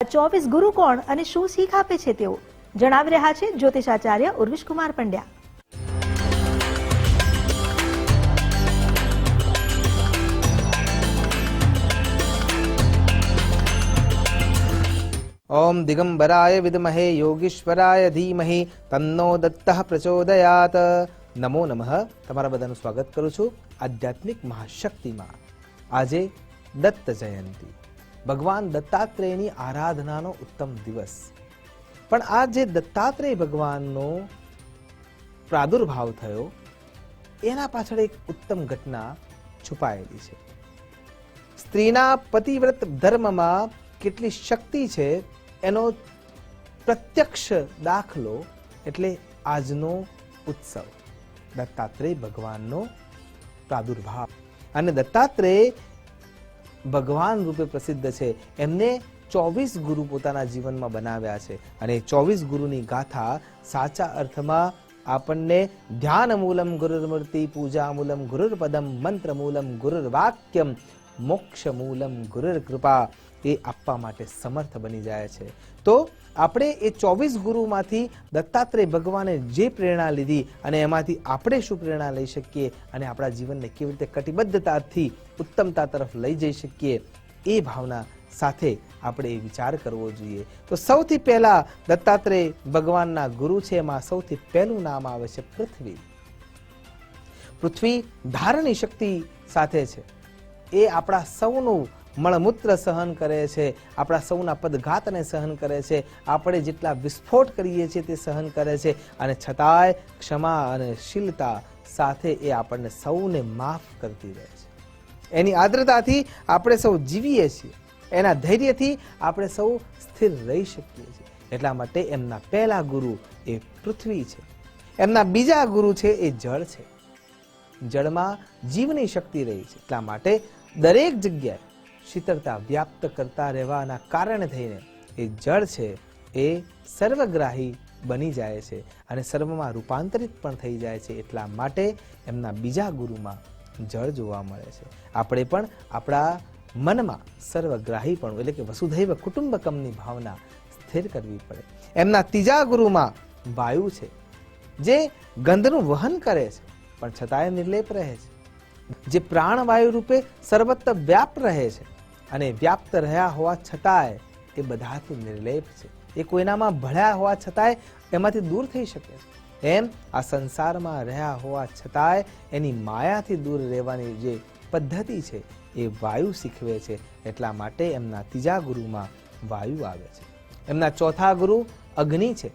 24 ગુરુ કોણ અને શું શીખ આપે છે તેઓ જણાવી રહ્યા છે જ્યોતિષાચાર્ય ઉર્વિશ કુમાર પંડ્યા। ओम दिगंबराय विद्महे योगीश्वराय धीमहि तन्नो दत्तः प्रचोदयात। नमो नमः। तमारा बधाનું સ્વાગત કરું છું આધ્યાત્મિક મહાશક્તિમાં। આજે દત્ત જયંતી, ભગવાન દત્તાત્રેયની આરાધનાનો ઉત્તમ દિવસ। પણ આ જે દત્તાત્રેય ભગવાનનો પ્રાદુર્ભાવ થયો એના પાછળ એક ઉત્તમ ઘટના છુપાયેલી છે। સ્ત્રીના પતિવ્રત ધર્મમાં કેટલી શક્તિ છે એનો પ્રત્યક્ષ દાખલો એટલે આજનો ઉત્સવ, દત્તાત્રેય ભગવાનનો પ્રાદુર્ભાવ। અને દત્તાત્રેય ભગવાન રૂપે પ્રસિદ્ધ છે। એમને 24 ગુરુ પોતાના જીવનમાં બનાવ્યા છે અને 24 ગુરુની ગાથા સાચા અર્થમાં આપણને ધ્યાન મૂલમ ગુરુર્મૂર્તિ, પૂજા મૂલમ ગુરુર્પદમ, મંત્ર મૂલમ ગુરુર્વાક્યમ, મોક્ષ મૂલમ ગુરુર કૃપા એ આપવા માટે સમર્થ બની જાય છે। તો આપણે એ 24 ગુરુમાંથી દત્તાત્રેય ભગવાને જે પ્રેરણા લીધી અને એમાંથી આપણે શું પ્રેરણા લઈ શકીએ અને આપણા જીવનને કેવી રીતે કટિબદ્ધતાથી ઉત્તમતા તરફ લઈ જઈ શકીએ એ ભાવના સાથે આપણે એ વિચાર કરવો જોઈએ। તો સૌથી પહેલા દત્તાત્રેય ભગવાનના ગુરુ છે, એમાં સૌથી પહેલું નામ આવે છે પૃથ્વી। પૃથ્વી ધારણી શક્તિ સાથે છે। એ આપણા સૌનું મળમૂત્ર સહન કરે છે, આપણા સૌના પદઘાતને સહન કરે છે, આપણે જેટલા વિસ્ફોટ કરીએ છીએ તે સહન કરે છે અને છતાંય ક્ષમા અને શીલતા સાથે એ આપણને સૌને માફ કરતી રહે છે। એની આદ્રતાથી આપણે સૌ જીવીએ છીએ, એના ધૈર્યથી આપણે સૌ સ્થિર રહી શકીએ છીએ। એટલા માટે એમના પહેલા ગુરુ એ પૃથ્વી છે। એમના બીજા ગુરુ છે એ જળ છે। જળમાં જીવની શક્તિ રહી છે, એટલા માટે દરેક જગ્યાએ શીતળતા વ્યાપ્ત કરતા રહેવાના કારણે થઈને એ જળ છે એ સર્વગ્રાહી બની જાય છે અને સર્વમાં રૂપાંતરિત પણ થઈ જાય છે। એટલા માટે એમના બીજા ગુરુમાં જળ જોવા મળે છે। આપણે પણ આપણા મનમાં સર્વગ્રાહીપણું એટલે કે વસુધૈવ કુટુંબકમની ભાવના સ્થિર કરવી પડે। એમના ત્રીજા ગુરુમાં વાયુ છે, જે ગંધનું વહન કરે છે પણ છતાંય નિર્લેપ રહે છે, જે પ્રાણવાયુ રૂપે સર્વત્ર વ્યાપ્ત રહે છે અને વ્યાપ્ત રહ્યા હોવા છતાંય એ બધાથી નિર્લેપ છે। એ કોઈનામાં ભળ્યા હોવા છતાંય એમાંથી દૂર થઈ શકે છે। એમ આ સંસારમાં રહ્યા હોવા છતાંય એની માયાથી દૂર રહેવાની જે પદ્ધતિ છે એ વાયુ શીખવે છે। એટલા માટે એમના ત્રીજા ગુરુમાં વાયુ આવે છે। એમના ચોથા ગુરુ અગ્નિ છે,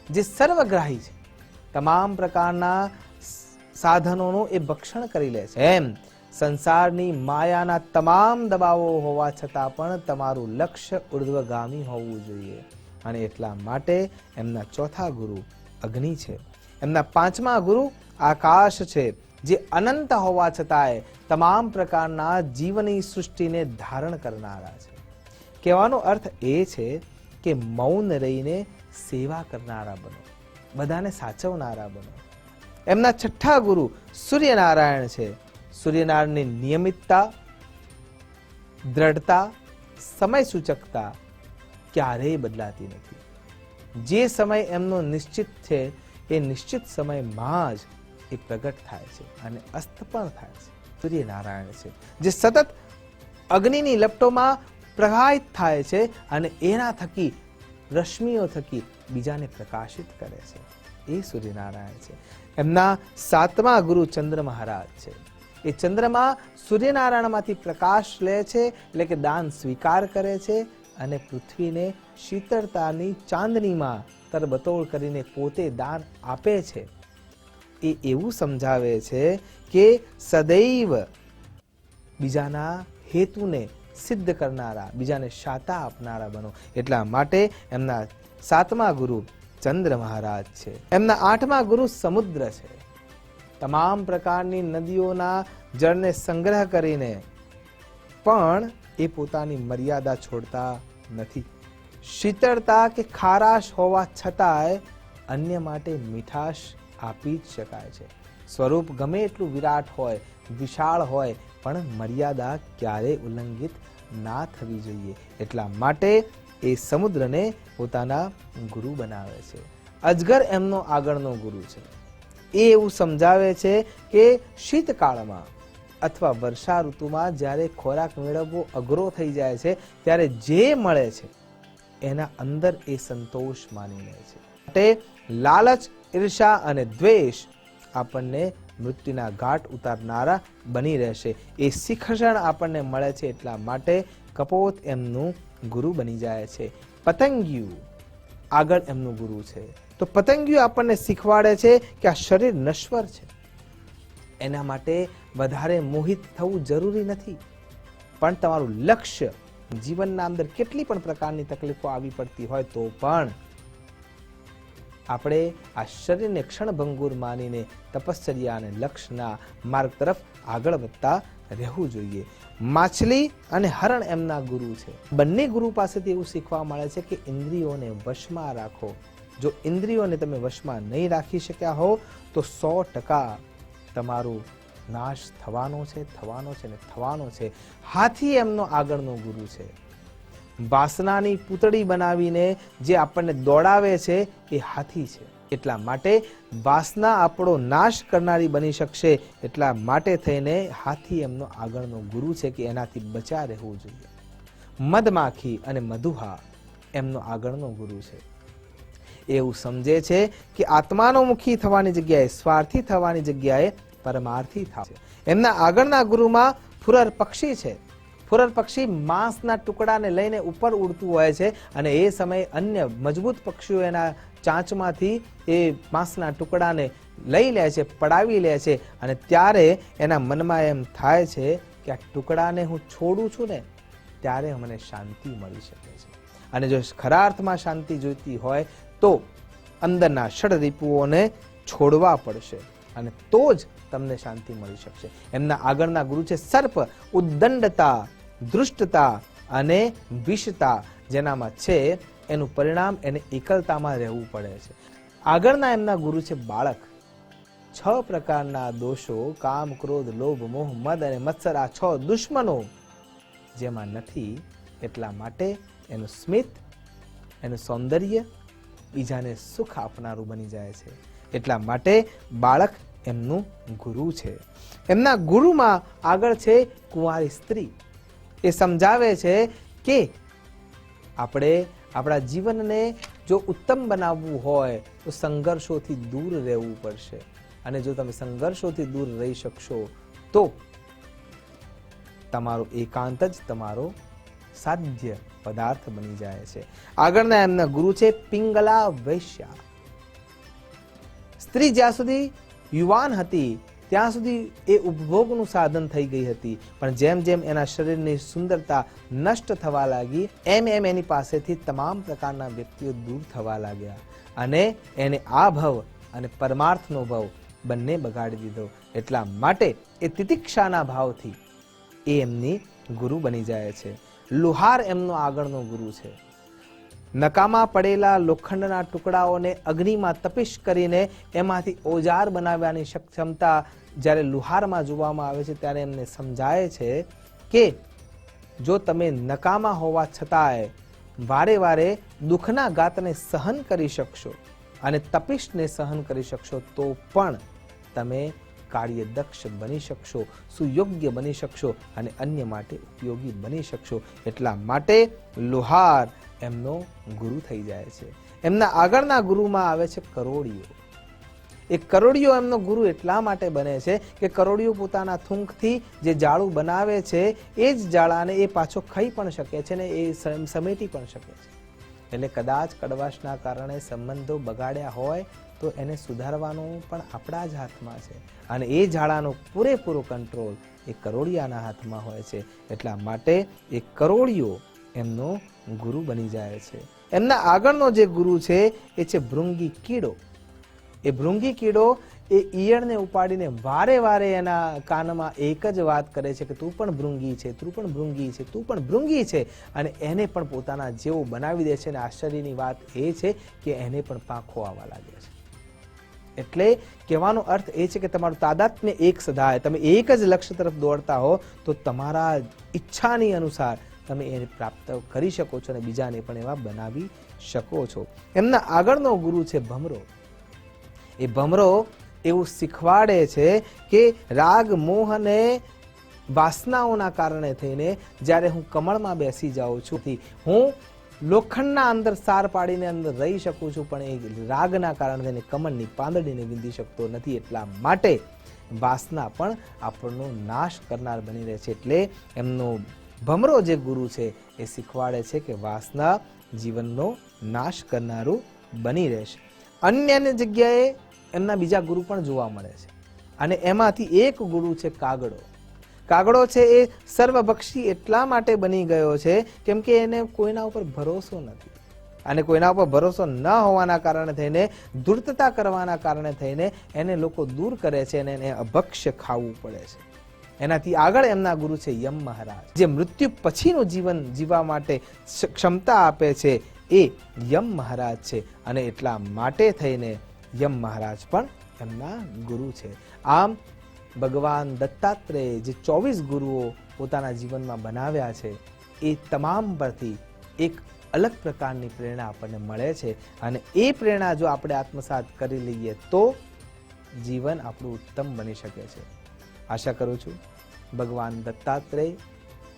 જે સર્વગ્રાહી છે, તમામ પ્રકારના સાધનોનું એ ભક્ષણ કરી લે છે। એમ સંસારની માયાના તમામ દબાવો હોવા છતાં પણ તમારું લક્ષ્ય ઉર્ધ્વગામી હોવું જોઈએ અને એટલા માટે એમના ચોથા ગુરુ અગ્નિ છે। એમના પાંચમા ગુરુ આકાશ છે, જે અનંત હોવા છતાંય તમામ પ્રકારના જીવની સૃષ્ટિને ધારણ કરનારા છે। કહેવાનો અર્થ એ છે કે મૌન રહીને સેવા કરનારા બનો, બધાને સાચવનારા બનો। એમના છઠ્ઠા ગુરુ સૂર્યનારાયણ છે। સૂર્યનારાયણની નિયમિતતા, દ્રઢતા, સમય સૂચકતા ક્યારેય બદલાતી નથી। જે સમય એમનો નિશ્ચિત છે એ નિશ્ચિત સમયમાં જ એ પ્રગટ થાય છે અને અસ્ત પણ થાય છે। સૂર્યનારાયણ છે, જે સતત અગ્નિની લપટોમાં પ્રવાહિત થાય છે અને એના થકી રશ્મિઓ થકી બીજાને પ્રકાશિત કરે છે। એ સૂર્યનારાયણ છે। એમના સાતમા ગુરુ ચંદ્ર મહારાજ છે। એ ચંદ્रमा સૂર્યનારાયણમાંથી પ્રકાશ લે છે એટલે કે દાન સ્વીકાર કરે છે અને પૃથ્વીને શીતળતાની ચાંદનીમાં તરબતોડ કરીને પોતે દાન આપે છે। એ એવું સમજાવે છે કે સદૈવ બીજાના હેતુને સિદ્ધ કરનારા, બીજાને શાતા આપનારા બનો। એટલા માટે એમના સાતમા ગુરુ ચંદ્ર મહારાજ છે। એમના આઠમા ગુરુ સમુદ્ર છે। તમામ પ્રકારની નદીઓના જળને સંગ્રહ કરીને પણ એ પોતાની મર્યાદા છોડતા નથી। શીતળતા કે ખારાશ હોવા છતાંય અન્ય માટે મીઠાશ આપી જ શકાય છે। સ્વરૂપ ગમે એટલું વિરાટ હોય, વિશાળ હોય, પણ મર્યાદા ક્યારેય ઉલ્લંઘિત ના થવી જોઈએ। એટલા માટે એ સમુદ્રને પોતાના ગુરુ બનાવે છે. અજગર એમનો આગળનો ગુરુ છે. એ એવું સમજાવે છે કે શીતકાળમાં અથવા વર્ષા ઋતુમાં જ્યારે ખોરાક મેળવવો અઘરો થઈ જાય છે ત્યારે જે મળે છે એના અંદર એ સંતોષ માની લે છે. માટે લાલચ, ઈર્ષા અને દ્વેષ આપણને મૃત્યુના ઘાટ ઉતારનારા બની રહેશે. એ શિક્ષણ આપણને મળે છે એટલા માટે કપોત એમનું ગુરુ બની જાય છે. પતંગિયું આગળ એમનું ગુરુ છે. તો પતંગિયું આપણને શીખવાડે છે કે આ શરીર નશ્વર છે. એના માટે વધારે મોહિત થવું જરૂરી નથી, પણ તમારું લક્ષ્ય જીવનના અંદર કેટલી પણ પ્રકારની તકલીફો આવી પડતી હોય તો પણ આપણે આ શરીરને ક્ષણભંગુર માનીને તપશ્ચર્યા અને લક્ષ્યના માર્ગ તરફ આગળ વધતા રહેવું જોઈએ. માછલી અને હરણ એમના ગુરુ છે. બંને ગુરુ પાસેથી એવું શીખવા મળે છે કે ઇન્દ્રિયોને વશમાં રાખો. જો ઇન્દ્રિયોને તમે વશમાં નહીં રાખી શક્યા હો તો 100% તમારો નાશ થવાનો છે ને થવાનો છે. હાથી એમનો આગળનો ગુરુ છે. વાસનાની પૂતળી બનાવીને જે આપણને દોડાવે છે એ હાથી છે. એટલા માટે વાસના આપણો નાશ કરનારી બની શકશે. એટલા માટે થઈને હાથી એમનો આગળનો ગુરુ છે કે એનાથી બચા રહેવું જોઈએ. મધમાખી અને મધુહા એમનો આગળનો ગુરુ છે. એવું સમજે છે કે આત્માનો મુખી થવાની જગ્યાએ સ્વાર્થી થવાની જગ્યાએ પરમાર્થી થાય. એમના આગળના ગુરુમાં ફુરર પક્ષી છે. ફુરર પક્ષી માંસના ટુકડાને લઈને ઉપર ઉડતું હોય છે અને એ સમયે અન્ય મજબૂત પક્ષીઓ એના ચાંચમાંથી એ માંસના ટુકડાને લઈ લે છે, પડાવી લે છે અને ત્યારે એના મનમાં એમ થાય છે કે આ ટુકડાને હું છોડું છું ને ત્યારે મને શાંતિ મળી શકે છે. અને જો ખરા અર્થમાં શાંતિ જોઈતી હોય તો અંદરના ષડરીપુઓને છોડવા પડશે અને તો જ તમને શાંતિ મળી શકશે. એમના આગળના ગુરુ છે સર્પ. ઉદ્દંડતા, દૃષ્ટતા અને વિષતા જેનામાં છે એનું પરિણામ એને એકલતામાં રહેવું પડે છે. આગળના એમના ગુરુ છે બાળક. 6 પ્રકારના દોષો કામ, ક્રોધ, લોભ, મોહ, મદ અને મત્સર આ 6 દુશ્મનો જેમાં નથી એટલા માટે એનું સ્મિત, એનું સૌંદર્ય બીજાને સુખ આપનારું બની જાય છે. એટલા માટે બાળક એમનું ગુરુ છે. એમના ગુરુમાં આગળ છે કુંવારી સ્ત્રી. એ સમજાવે છે કે આપણે આપણા જીવનને જો ઉત્તમ બનાવવું હોય તો સંઘર્ષોથી દૂર રહેવું પડશે. અને જો તમે સંઘર્ષોથી દૂર રહી શકશો તો તમારો એકાંત જ તમારો સાધ્ય પદાર્થ બની જાય છે. આગળના એમના ગુરુ છે પિંગલા વૈશ્યા. સ્ત્રી જ્યાં સુધી યુવાન હતી ત્યાં સુધી એ ઉપભોગનું સાધન થઈ ગઈ હતી, પણ જેમ જેમ એના શરીરની સુંદરતા નષ્ટ થવા લાગી એમ એમ એની પાસેથી તમામ પ્રકારના વ્યક્તિઓ દૂર થવા લાગ્યા અને એને આ ભવ અને પરમાર્થનો ભવ બંને બગાડી દીધો. એટલા માટે એ તિતિક્ષાના ભાવથી એ એમની ગુરુ બની જાય છે. લુહાર એમનો આગળનો ગુરુ છે. નકામા પડેલા લોખંડના ટુકડાઓને અગ્નિમાં તપિશ કરીને એમાંથી ઓજાર બનાવવાની ક્ષમતા જ્યારે લુહારમાં જોવામાં આવે છે ત્યારે એમને સમજાય છે કે જો તમે નકામા હોવા છતાંય વારે વારે દુઃખના ગાતને સહન કરી શકશો અને તપિશને સહન કરી શકશો તો પણ તમે કાર્યદક્ષ બની શકશો, સુયોગ્ય બની શકશો અને અન્ય માટે ઉપયોગી બની શકશો. એટલા માટે લુહાર એમનો ગુરુ થઈ જાય છે. એમના આગળના ગુરુમાં આવે છે કરોડિયો. એ કરોડિયો એમનો ગુરુ એટલા માટે બને છે કે કરોડિયો પોતાના થૂંકથી જે જાળું બનાવે છે એ જ જાળાને એ પાછો ખાઈ પણ શકે છે ને એ સમેટી પણ શકે છે. એટલે કદાચ કડવાશના કારણે સંબંધો બગાડ્યા હોય તો એને સુધારવાનું પણ આપણા જ હાથમાં છે અને એ જાળાનો પૂરેપૂરો કંટ્રોલ એ કરોડિયાના હાથમાં હોય છે. એટલા માટે એ કરોડિયો એમનો ગુરુ બની જાય છે. એમના આગળનો જે ગુરુ છે એ છે ભૃંગી કીડો. એ ભૃંગી કીડો એ ઈયળને ઉપાડીને વારે વારે એના કાનમાં એક જ વાત કરે છે કે તું પણ ભૃંગી છે, તું પણ ભૃંગી છે, તું પણ ભૃંગી છે અને એને પણ પોતાના જેવો બનાવી દે છે. અને આશ્ચર્યની વાત એ છે કે એને પણ પાંખો આવવા લાગે છે. એટલે કહેવાનો અર્થ એ છે કે તમારું તાદાત્મ્ય એક સદાય, તમે એક જ લક્ષ્ય તરફ દોડતા હો તો તમારા ઈચ્છાની અનુસાર તમે એને પ્રાપ્ત કરી શકો છો અને બીજાને પણ એવા બનાવી શકો છો. એમના આગળનો ગુરુ છે ભમરો. એ ભમરો એવું શીખવાડે છે કે રાગ મોહ અને વાસનાઓના કારણે થઈને જ્યારે હું કમળમાં બેસી જાઉં છું, હું લોખંડના અંદર સાર પાડીને અંદર રહી શકું છું, પણ એ રાગના કારણે થઈને કમળની પાંદડીને વિંધી શકતો નથી. એટલા માટે વાસના પણ આપણનો નાશ કરનાર બની રહે છે. એટલે એમનો ભમરો જે ગુરુ છે એ શીખવાડે છે કે વાસના જીવનનો નાશ કરનારું બની રહેશે. અન્ય જગ્યાએ એમના બીજા ગુરુ પણ જોવા મળે છે અને એમાંથી એક ગુરુ છે કાગડો. કાગડો છે એ સર્વભક્ષી એટલા માટે બની ગયો છે કેમ કે એને કોઈના ઉપર ભરોસો નથી અને કોઈના ઉપર ભરોસો ન હોવાના કારણે થઈને ધૂર્તતા કરવાના કારણે થઈને એને લોકો દૂર કરે છે અને એને અભક્ષ્ય ખાવું પડે છે. એનાથી આગળ એમના ગુરુ છે યમ મહારાજ, જે મૃત્યુ પછીનું જીવન જીવવા માટે ક્ષમતા આપે છે એ યમ મહારાજ છે અને એટલા માટે થઈને યમ મહારાજ પણ એમના ગુરુ છે. આમ ભગવાન દત્તાત્રેય જે 24 ગુરુઓ પોતાના જીવનમાં બનાવ્યા છે એ તમામ પરથી એક અલગ પ્રકારની પ્રેરણા આપણને મળે છે અને એ પ્રેરણા જો આપણે આત્મસાત કરી લઈએ તો જીવન આપણું ઉત્તમ બની શકે છે. આશા કરું છું ભગવાન દત્તાત્રેય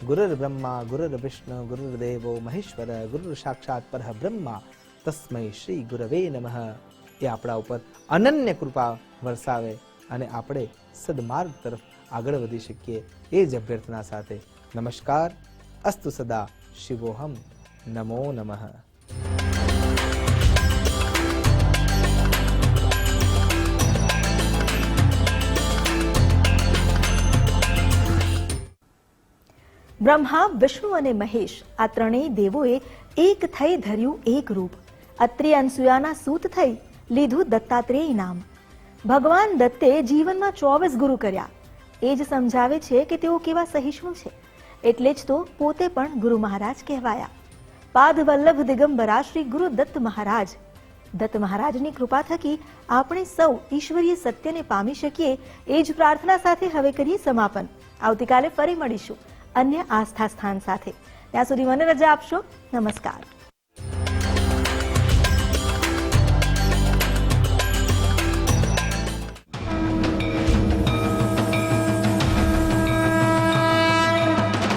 ગુરુર બ્રહ્મા ગુરુર વિષ્ણુ ગુરુર્દેવો મહેશ્વર ગુરુર સાક્ષાત પરબ્રહ્મા તસ્મૈ શ્રી ગુરવે નમઃ એ આપણા ઉપર અનન્ય કૃપા વરસાવે અને આપણે સદમાર્ગ તરફ આગળ વધી શકીએ એ જ અભ્યર્થના સાથે નમસ્કાર. અસ્તુ સદા શિવોહમ. નમો નમઃ. બ્રહ્મા, વિષ્ણુ અને મહેશ આ ત્રણેય દેવોએ એક થઈ ધર્યું એક રૂપ. અત્રિ અનસુયાના સૂત થઈ લીધું દત્તાત્રેય નામ. ભગવાન દત્તે જીવનમાં 24 ગુરુ કર્યા. એ જ સમજાવે છે કે તેઓ કેવા સહિષ્ણુ છે. એટલે જ તો પોતે પણ ગુરુ મહારાજ કહેવાયા. પાદ વલ્લભ દિગંબરા શ્રી ગુરુ દત્ત મહારાજ. દત્ત મહારાજની કૃપા થકી આપણે સૌ ઈશ્વરીય સત્યને પામી શકીએ એ જ પ્રાર્થના સાથે હવે કરીએ સમાપન. આવતીકાલે ફરી મળીશું અન્ય આસ્થા સ્થાન સાથે. ત્યાં સુધી મને રજા આપશો. નમસ્કાર.